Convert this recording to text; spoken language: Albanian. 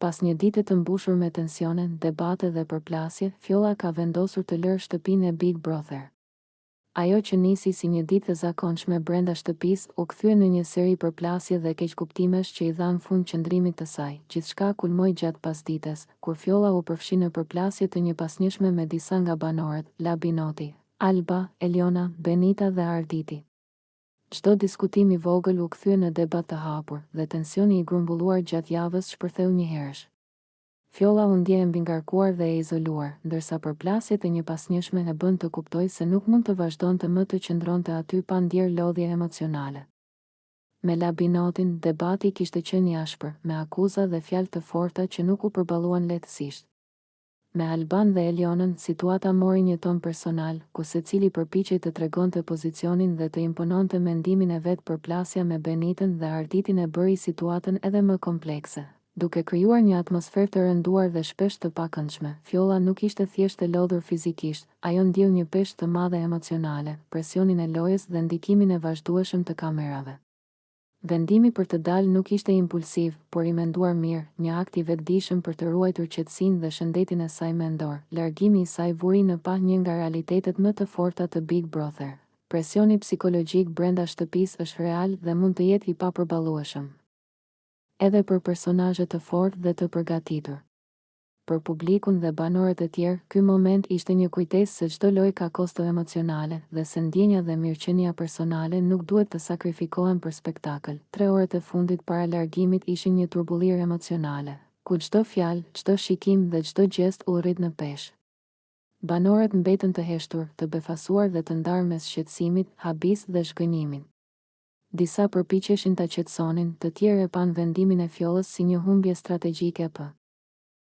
Pas një dite të mbushur me tensione, debate dhe përplasje, Fjolla ka vendosur të lërë shtëpinë e Big Brother. Ajo që nisi si një ditë e zakonshme brenda shtëpisë u kthye në një seri përplasje dhe keqkuptimesh që i dhanë fund qëndrimit të saj. Gjithçka kulmoi gjatë pasdites, kur Fjolla u përfshi në përplasje të njëpasnjëshme me disa nga banorët, Labinoti, Alba, Eliona, Benita dhe Arditi. Çdo diskutim i vogël u kthye në debat të hapur dhe tensioni i grumbulluar gjatë javës shpërtheu njëherësh. Fjolla u ndje e mbingarkuar dhe e izoluar, ndërsa përplasjet e njëpasnjëshme e bën të kuptojë se nuk mund të vazhdonte më të qëndronte aty pa ndjerë lodhje emocionale. Me Labinotin, debati kishte qenë i ashpër, me akuza dhe fjalë të forta që nuk u përballuan lehtësisht. Me Alban dhe Elionën, situata mori një ton personal, ku secili përpiqej të tregonte pozicionin dhe të impononte mendimin e vet. Përplasja me Benitën dhe Arditin e bëri situatën edhe më komplekse, duke krijuar një atmosferë të rënduar dhe shpesh të pakëndshme. Fjolla nuk ishte thjesht e lodhur fizikisht, ajo ndjeu një peshë të madhe emocionale, presionin e lojës dhe ndikimin e vazhdueshëm të kamerave. Vendimi për të dalë nuk ishte impulsiv, por i menduar mirë, një akt i vetëdijshëm për të ruajtur qetësinë dhe shëndetin e saj mendor. Largimi i saj vuri në pa një nga realitetet më të forta të Big Brother. Presioni psikologjik brenda shtëpisë është real dhe mund të jetë i papërballueshëm, edhe për personazhe të fortë dhe të përgatitur. Për publikun dhe banorët e tjerë, ky moment ishte një kujtesë se çdo lojë ka kosto emocionale dhe se ndjenja dhe mirëqenia personale nuk duhet të sakrifikohen për spektakël. 3 orët e fundit para largimit ishin një turbullir emocionale, ku çdo fjalë, çdo shikim dhe çdo gjest u rrit në peshë. Banorët mbetën të heshtur, të befasuar dhe të ndarë mes shqetësimit, habis dhe zhgënjimit. Disa përpiqeshin ta qetësonin, të tjerë e pan vendimin e Fjollës si një humbje strategjike